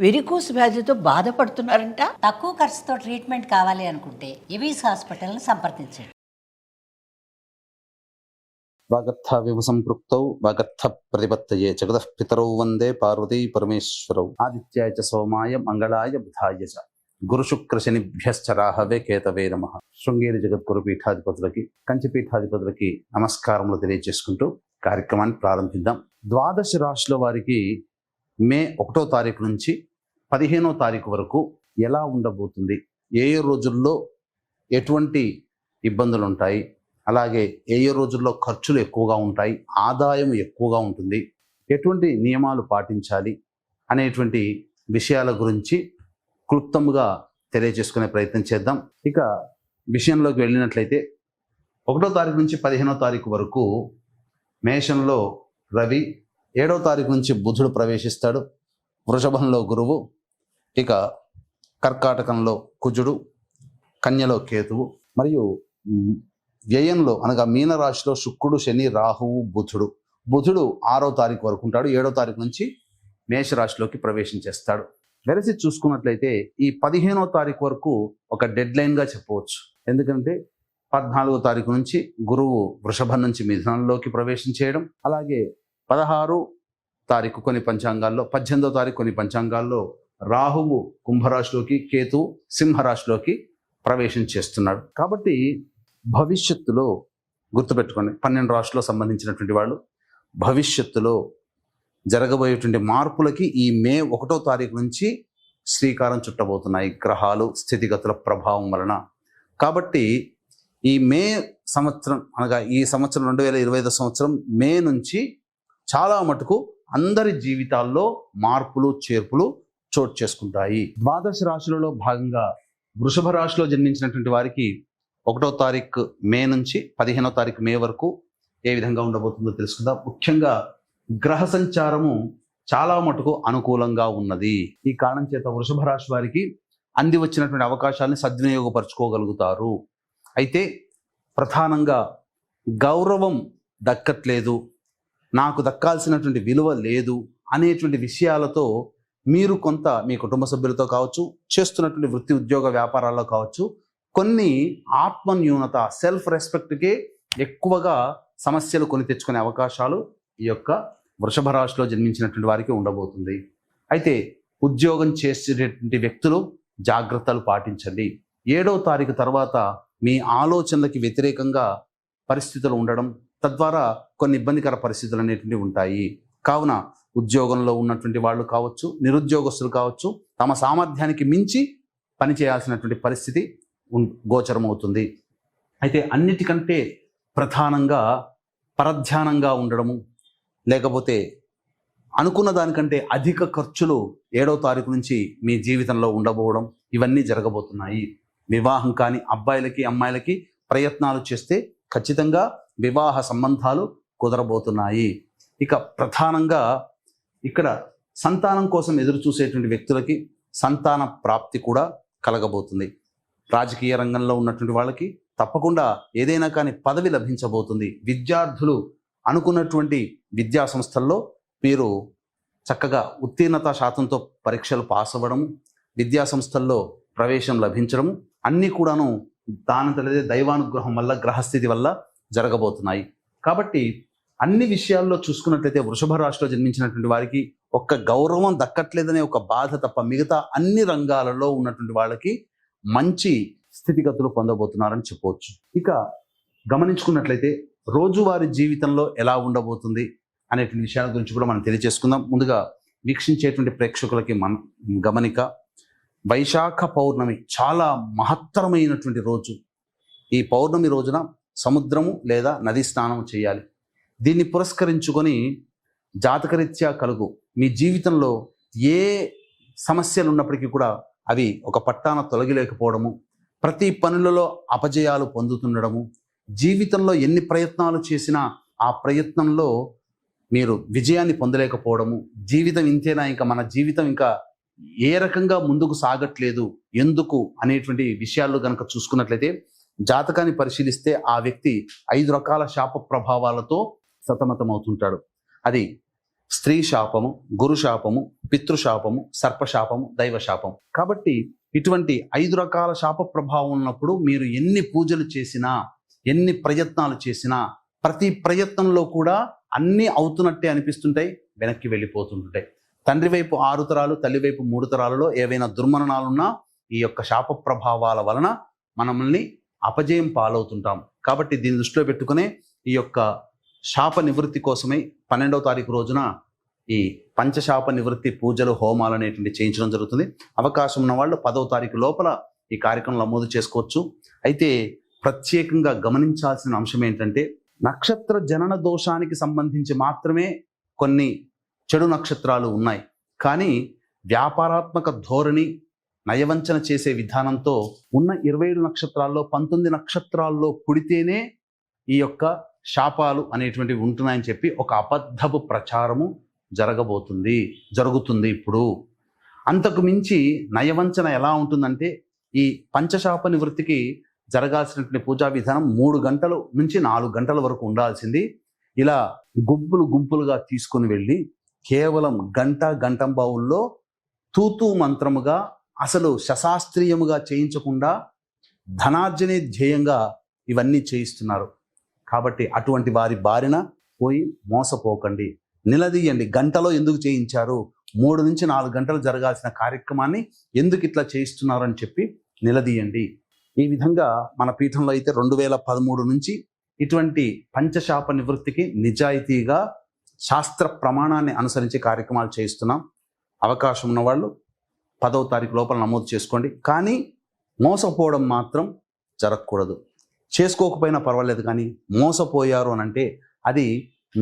Varicose వ్యాధితో బాధపడుతున్నారంట. తక్కువ ఖర్చుతో ట్రీట్మెంట్ కావాలి అనుకుంటే ఎవిస్ హాస్పిటల్ని సంప్రదించండి. వాగర్థ సంపృక్తౌ వాగర్థ ప్రతిపత్తయే జగతః పితరౌ వందే పార్వతీ పరమేశ్వరౌ ఆదిత్యాయ చ సోమాయ మంగళాయ బుధాయ చ గురు శుక్ర శనిభ్యశ్చ రాహవే కేతవే నమః. శృంగేరి జగద్గురు పీఠాధిపతులకి, కంచి పీఠాధిపతులకి నమస్కారములు తెలియజేసుకుంటూ కార్యక్రమాన్ని ప్రారంభిద్దాం. ద్వాదశ రాశుల వారికి మే 1వ తారీఖు నుంచి 15వ తారీఖు వరకు ఎలా ఉండబోతుంది, ఏ రోజుల్లో ఎటువంటి ఇబ్బందులు ఉంటాయి, అలాగే ఏ రోజుల్లో ఖర్చులు ఎక్కువగా ఉంటాయి, ఆదాయం ఎక్కువగా ఉంటుంది, ఎటువంటి నియమాలు పాటించాలి అనేటువంటి విషయాల గురించి క్లుప్తంగా తెలియజేసుకునే ప్రయత్నం చేద్దాం. ఇక విషయంలోకి వెళ్ళినట్లయితే 1వ తారీఖు నుంచి 15వ తారీఖు వరకు మేషంలో రవి, 7వ తారీఖు నుంచి బుధుడు ప్రవేశిస్తాడు, వృషభంలో గురువు, ఇక కర్కాటకంలో కుజుడు, కన్యలో కేతువు, మరియు వ్యయంలో అనగా మీనరాశిలో శుక్రుడు, శని, రాహువు, బుధుడు 6వ తారీఖు వరకు ఉంటాడు. 7వ తారీఖు నుంచి మేషరాశిలోకి ప్రవేశించేస్తాడు. వెరసి చూసుకున్నట్లయితే ఈ 15వ తారీఖు వరకు ఒక డెడ్ లైన్గా చెప్పవచ్చు. ఎందుకంటే 14వ తారీఖు నుంచి గురువు వృషభం నుంచి మిథునంలోకి ప్రవేశం చేయడం, అలాగే 16వ తారీఖు కొన్ని పంచాంగాల్లో, 18వ తారీఖు కొన్ని పంచాంగాల్లో రాహువు కుంభరాశిలోకి, కేతువు సింహరాశిలోకి ప్రవేశం చేస్తున్నాడు. కాబట్టి భవిష్యత్తులో గుర్తుపెట్టుకోండి, 12 రాశుల్లో సంబంధించినటువంటి వాళ్ళు భవిష్యత్తులో జరగబోయేటువంటి మార్పులకి ఈ మే 1వ తారీఖు నుంచి శ్రీకారం చుట్టబోతున్నాయి గ్రహాలు స్థితిగతుల ప్రభావం వలన. కాబట్టి ఈ మే సంవత్సరం అనగా ఈ సంవత్సరం 2025 సంవత్సరం మే నుంచి చాలా మటుకు అందరి జీవితాల్లో మార్పులు చేర్పులు చోటు చేసుకుంటాయి. ద్వాదశ రాశులలో భాగంగా వృషభ రాశిలో జన్మించినటువంటి వారికి 1వ తారీఖు మే నుంచి 15వ తారీఖు మే వరకు ఏ విధంగా ఉండబోతుందో తెలుసుకుందాం. ముఖ్యంగా గ్రహ సంచారము చాలా మటుకు అనుకూలంగా ఉన్నది. ఈ కారణం చేత వృషభ రాశి వారికి అంది వచ్చినటువంటి అవకాశాలని సద్వినియోగపరచుకోగలుగుతారు. అయితే ప్రధానంగా గౌరవం దక్కట్లేదు, నాకు దక్కాల్సినటువంటి విలువ లేదు అనేటువంటి విషయాలతో మీరు కొంత మీ కుటుంబ సభ్యులతో కావచ్చు, చేస్తున్నటువంటి వృత్తి ఉద్యోగ వ్యాపారాల్లో కావచ్చు, కొన్ని ఆత్మన్యూనత సెల్ఫ్ రెస్పెక్ట్కే ఎక్కువగా సమస్యలు కొని తెచ్చుకునే అవకాశాలు ఈ యొక్క వృషభ రాశిలో జన్మించినటువంటి వారికి ఉండబోతుంది. అయితే ఉద్యోగం చేసేటటువంటి వ్యక్తులు జాగ్రత్తలు పాటించండి. 7వ తారీఖు తర్వాత మీ ఆలోచనలకి వ్యతిరేకంగా పరిస్థితులు ఉండడం, తద్వారా కొన్ని ఇబ్బందికర పరిస్థితులు అనేటువంటివి ఉంటాయి. కావున ఉద్యోగంలో ఉన్నటువంటి వాళ్ళు కావచ్చు, నిరుద్యోగస్తులు కావచ్చు, తమ సామర్థ్యానికి మించి పనిచేయాల్సినటువంటి పరిస్థితి గోచరమవుతుంది. అయితే అన్నిటికంటే ప్రధానంగా పరధ్యానంగా ఉండడము, లేకపోతే అనుకున్న దానికంటే అధిక ఖర్చులు 7వ తారీఖు నుంచి మీ జీవితంలో ఉండబోవడం, ఇవన్నీ జరగబోతున్నాయి. వివాహం కాని అబ్బాయిలకి అమ్మాయిలకి ప్రయత్నాలు చేస్తే ఖచ్చితంగా వివాహ సంబంధాలు కుదరబోతున్నాయి. ఇక ప్రధానంగా ఇక్కడ సంతానం కోసం ఎదురు చూసేటువంటి వ్యక్తులకి సంతాన ప్రాప్తి కూడా కలగబోతుంది. రాజకీయ రంగంలో ఉన్నటువంటి వాళ్ళకి తప్పకుండా ఏదైనా కానీ పదవి లభించబోతుంది. విద్యార్థులు అనుకున్నటువంటి విద్యా సంస్థల్లో మీరు చక్కగా ఉత్తీర్ణత శాతంతో పరీక్షలు పాస్ అవ్వడము, విద్యా సంస్థల్లో ప్రవేశం లభించడము అన్నీ కూడాను దానంతటిదే దైవానుగ్రహం వల్ల, గ్రహస్థితి వల్ల జరగబోతున్నాయి. కాబట్టి అన్ని విషయాల్లో చూసుకున్నట్లయితే వృషభ రాశిలో జన్మించినటువంటి వారికి ఒక్క గౌరవం దక్కట్లేదనే ఒక బాధ తప్ప మిగతా అన్ని రంగాలలో ఉన్నటువంటి వాళ్ళకి మంచి స్థితిగతులు పొందబోతున్నారని చెప్పవచ్చు. ఇక గమనించుకున్నట్లయితే రోజువారీ జీవితంలో ఎలా ఉండబోతుంది అనేటువంటి విషయాల గురించి కూడా మనం తెలియజేసుకుందాం. ముందుగా వీక్షించేటువంటి ప్రేక్షకులకి గమనిక, వైశాఖ పౌర్ణమి చాలా మహత్తరమైనటువంటి రోజు. ఈ పౌర్ణమి రోజున సముద్రము లేదా నది స్నానం చేయాలి. దీన్ని పురస్కరించుకొని జాతకరీత్యా కలుగు మీ జీవితంలో ఏ సమస్యలు ఉన్నప్పటికీ కూడా అవి ఒక పట్టాన తొలగిలేకపోవడము, ప్రతి పనులలో అపజయాలు పొందుతుండడము, జీవితంలో ఎన్ని ప్రయత్నాలు చేసినా ఆ ప్రయత్నంలో మీరు విజయాన్ని పొందలేకపోవడము, జీవితం ఇంతేనా, ఇంకా మన జీవితం ఇంకా ఏ రకంగా ముందుకు సాగట్లేదు ఎందుకు అనేటువంటి విషయాల్లో కనుక చూసుకున్నట్లయితే జాతకాన్ని పరిశీలిస్తే ఆ వ్యక్తి 5 రకాల శాప ప్రభావాలతో సతమతమవుతుంటాడు. అది స్త్రీ శాపము, గురు శాపము, పితృశాపము, సర్పశాపము, దైవశాపం. కాబట్టి ఇటువంటి 5 రకాల శాప ప్రభావం ఉన్నప్పుడు మీరు ఎన్ని పూజలు చేసినా, ఎన్ని ప్రయత్నాలు చేసినా, ప్రతి ప్రయత్నంలో కూడా అన్నీ అవుతున్నట్టే అనిపిస్తుంటాయి, వెనక్కి వెళ్ళిపోతుంటాయి. తండ్రి వైపు 6 తరాలు, తల్లి వైపు 3 తరాలలో ఏవైనా దుర్మరణాలున్నా ఈ యొక్క శాప ప్రభావాల వలన మనల్ని అపజయం పాలవుతుంటాం. కాబట్టి దీన్ని దృష్టిలో పెట్టుకునే ఈ యొక్క శాప నివృత్తి కోసమై 12వ తారీఖు రోజున ఈ పంచశాప నివృత్తి పూజలు, హోమాలు అనేటువంటి చేయించడం జరుగుతుంది. అవకాశం ఉన్న వాళ్ళు 10వ తారీఖు లోపల ఈ కార్యక్రమం నమోదు చేసుకోవచ్చు. అయితే ప్రత్యేకంగా గమనించాల్సిన అంశం ఏంటంటే, నక్షత్ర జనన దోషానికి సంబంధించి మాత్రమే కొన్ని చెడు నక్షత్రాలు ఉన్నాయి. కానీ వ్యాపారాత్మక ధోరణి, నయవంచన చేసే విధానంతో ఉన్న 27 నక్షత్రాల్లో 19 నక్షత్రాల్లో పుడితేనే ఈ యొక్క శాపాలు అనేటువంటివి ఉంటున్నాయని చెప్పి ఒక అబద్ధపు ప్రచారము జరుగుతుంది ఇప్పుడు. అంతకు మించి నయవంచన ఎలా ఉంటుందంటే, ఈ పంచశాప నివృత్తికి జరగాల్సినటువంటి పూజా విధానం 3 గంటల నుంచి 4 గంటల వరకు ఉండాల్సింది ఇలా గుంపులుగా తీసుకొని వెళ్ళి కేవలం గంటంబావుల్లో తూతూ మంత్రముగా, అసలు శశాస్త్రీయముగా చేయించకుండా ధనార్జనే ధ్యేయంగా ఇవన్నీ చేయిస్తున్నారు. కాబట్టి అటువంటి వారి బారిన పోయి మోసపోకండి, నిలదీయండి. గంటలో ఎందుకు చేయించారు, 3 నుంచి 4 గంటలు జరగాల్సిన కార్యక్రమాన్ని ఎందుకు ఇట్లా చేయిస్తున్నారు అని చెప్పి నిలదీయండి. ఈ విధంగా మన పీఠంలో అయితే 2013 నుంచి ఇటువంటి పంచశాప నివృత్తికి నిజాయితీగా శాస్త్ర ప్రమాణాన్ని అనుసరించి కార్యక్రమాలు చేయిస్తున్నాం. అవకాశం ఉన్నవాళ్ళు 10వ తారీఖు లోపల నమోదు చేసుకోండి. కానీ మోసపోవడం మాత్రం జరగకూడదు. చేసుకోకపోయినా పర్వాలేదు, కానీ మోసపోయారు అని అంటే అది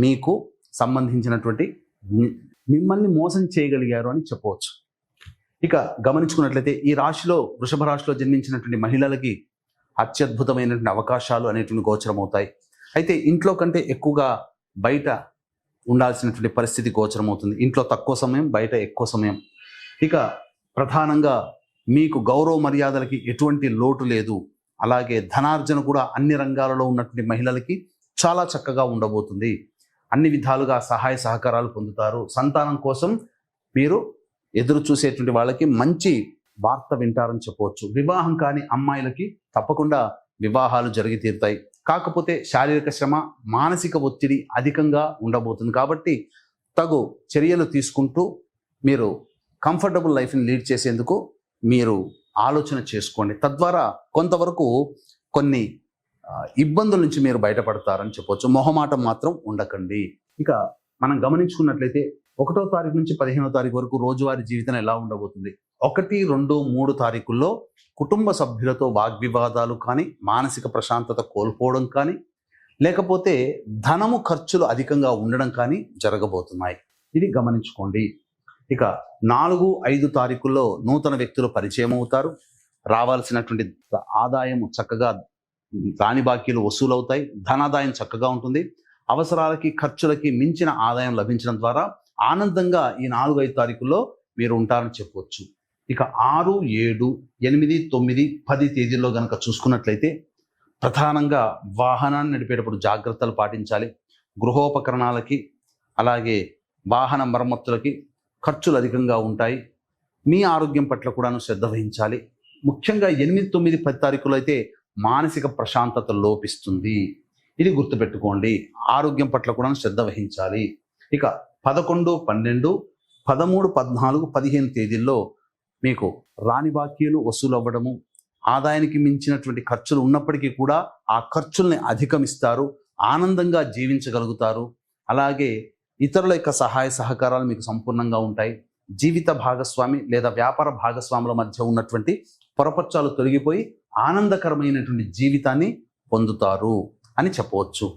మీకు సంబంధించినటువంటి, మిమ్మల్ని మోసం చేయగలిగారు అని చెప్పవచ్చు. ఇక గమనించుకున్నట్లయితే ఈ రాశిలో, వృషభ రాశిలో జన్మించినటువంటి మహిళలకి అత్యద్భుతమైనటువంటి అవకాశాలు అనేటువంటి గోచరమవుతాయి. అయితే ఇంట్లో కంటే ఎక్కువగా బయట ఉండాల్సినటువంటి పరిస్థితి గోచరమవుతుంది. ఇంట్లో తక్కువ సమయం, బయట ఎక్కువ సమయం. ఇక ప్రధానంగా మీకు గౌరవ మర్యాదలకి ఎటువంటి లోటు లేదు. అలాగే ధనార్జన కూడా అన్ని రంగాలలో ఉన్నటువంటి మహిళలకి చాలా చక్కగా ఉండబోతుంది. అన్ని విధాలుగా సహాయ సహకారాలు పొందుతారు. సంతానం కోసం మీరు ఎదురు చూసేటువంటి వాళ్ళకి మంచి వార్త వింటారని చెప్పవచ్చు. వివాహం కాని అమ్మాయిలకి తప్పకుండా వివాహాలు జరిగి తీరుతాయి. కాకపోతే శారీరక శ్రమ, మానసిక ఒత్తిడి అధికంగా ఉండబోతుంది. కాబట్టి తగు చర్యలు తీసుకుంటూ మీరు కంఫర్టబుల్ లైఫ్ని లీడ్ చేసేందుకు మీరు ఆలోచన చేసుకోండి. తద్వారా కొంతవరకు కొన్ని ఇబ్బందుల నుంచి మీరు బయటపడతారని చెప్పవచ్చు. మొహమాటం మాత్రం ఉండకండి. ఇక మనం గమనించుకున్నట్లయితే 1వ తారీఖు నుంచి 15వ తారీఖు వరకు రోజువారీ జీవితం ఎలా ఉండబోతుంది. 1, 2, 3 తారీఖుల్లో కుటుంబ సభ్యులతో వాగ్వివాదాలు కానీ, మానసిక ప్రశాంతత కోల్పోవడం కానీ, లేకపోతే ధనము ఖర్చులు అధికంగా ఉండడం కానీ జరగబోతున్నాయి. ఇది గమనించుకోండి. ఇక 4, 5 తారీఖుల్లో నూతన వ్యక్తులు పరిచయం అవుతారు. రావాల్సినటువంటి ఆదాయం చక్కగా, రాని బాకీలు వసూలవుతాయి. ధనాదాయం చక్కగా ఉంటుంది. అవసరాలకి, ఖర్చులకి మించిన ఆదాయం లభించడం ద్వారా ఆనందంగా ఈ 4, 5 తారీఖుల్లో మీరు ఉంటారని చెప్పవచ్చు. ఇక 6, 7, 8, 9, 10 తేదీల్లో కనుక చూసుకున్నట్లయితే ప్రధానంగా వాహనాన్ని నడిపేటప్పుడు జాగ్రత్తలు పాటించాలి. గృహోపకరణాలకి, అలాగే వాహన మరమ్మతులకి ఖర్చులు అధికంగా ఉంటాయి. మీ ఆరోగ్యం పట్ల కూడాను శ్రద్ధ వహించాలి. ముఖ్యంగా 8, 9, 10 తారీఖులో అయితే మానసిక ప్రశాంతత లోపిస్తుంది. ఇది గుర్తుపెట్టుకోండి. ఆరోగ్యం పట్ల కూడా శ్రద్ధ వహించాలి. ఇక 11, 12, 13, 14, 15 తేదీల్లో మీకు రాని బాకీలు వసూలు అవ్వడము, ఆదాయానికి మించినటువంటి ఖర్చులు ఉన్నప్పటికీ కూడా ఆ ఖర్చుల్ని అధిగమిస్తారు. ఆనందంగా జీవించగలుగుతారు. అలాగే ఇతరుల యొక్క సహాయ సహకారాలు మీకు సంపూర్ణంగా ఉంటాయి. జీవిత భాగస్వామి లేదా వ్యాపార భాగస్వాముల మధ్య ఉన్నటువంటి పొరపచ్చాలు తొలగిపోయి ఆనందకరమైనటువంటి జీవితాన్ని పొందుతారు అని చెప్పవచ్చు.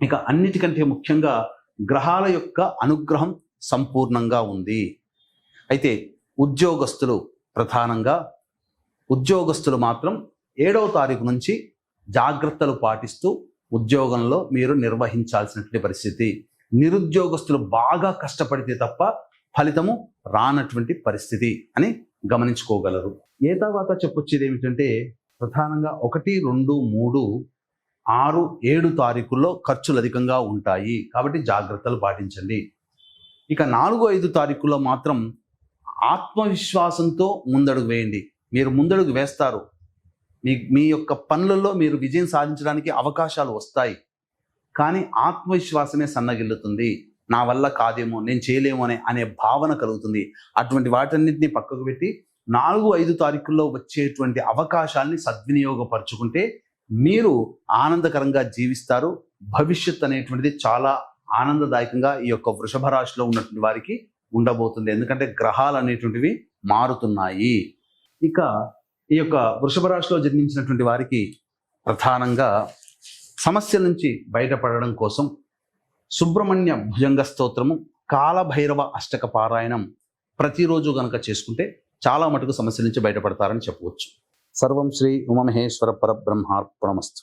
ఇక అన్నిటికంటే ముఖ్యంగా గ్రహాల యొక్క అనుగ్రహం సంపూర్ణంగా ఉంది. అయితే ఉద్యోగస్తులు, ప్రధానంగా ఉద్యోగస్తులు మాత్రం 7వ తారీఖు నుంచి జాగ్రత్తలు పాటిస్తూ ఉద్యోగంలో మీరు నిర్వహించాల్సినటువంటి పరిస్థితి. నిరుద్యోగస్తులు బాగా కష్టపడితే తప్ప ఫలితము రానటువంటి పరిస్థితి అని గమనించుకోగలరు. ఏ తర్వాత చెప్పొచ్చేది ఏమిటంటే, ప్రధానంగా 1, 2, 3, 6, 7 తారీఖుల్లో ఖర్చులు అధికంగా ఉంటాయి. కాబట్టి జాగ్రత్తలు పాటించండి. ఇక 4-5 తారీఖులో మాత్రం ఆత్మవిశ్వాసంతో ముందడుగు వేయండి. మీరు ముందడుగు వేస్తారు. మీ యొక్క పనులలో మీరు విజయం సాధించడానికి అవకాశాలు వస్తాయి. కానీ ఆత్మవిశ్వాసమే సన్నగిల్లుతుంది. నా వల్ల కాదేమో, నేను చేయలేమో అనే భావన కలుగుతుంది. అటువంటి వాటన్నిటిని పక్కకు పెట్టి 4-5 తారీఖుల్లో వచ్చేటువంటి అవకాశాలని సద్వినియోగపరుచుకుంటే మీరు ఆనందకరంగా జీవిస్తారు. భవిష్యత్ అనేటువంటిది చాలా ఆనందదాయకంగా ఈ యొక్క వృషభ రాశిలో ఉన్నటువంటి వారికి ఉండబోతుంది. ఎందుకంటే గ్రహాలు అనేటువంటివి మారుతున్నాయి. ఇక ఈ యొక్క వృషభ రాశిలో జన్మించినటువంటి వారికి ప్రధానంగా సమస్యల నుంచి బయటపడడం కోసం సుబ్రహ్మణ్య భుజంగ స్తోత్రము, కాలభైరవ అష్టక పారాయణం ప్రతిరోజు గనక చేసుకుంటే చాలా మటుకు సమస్యల నుంచి బయటపడతారని చెప్పవచ్చు. సర్వం శ్రీ ఉమామహేశ్వర పరబ్రహ్మార్పణమస్తు.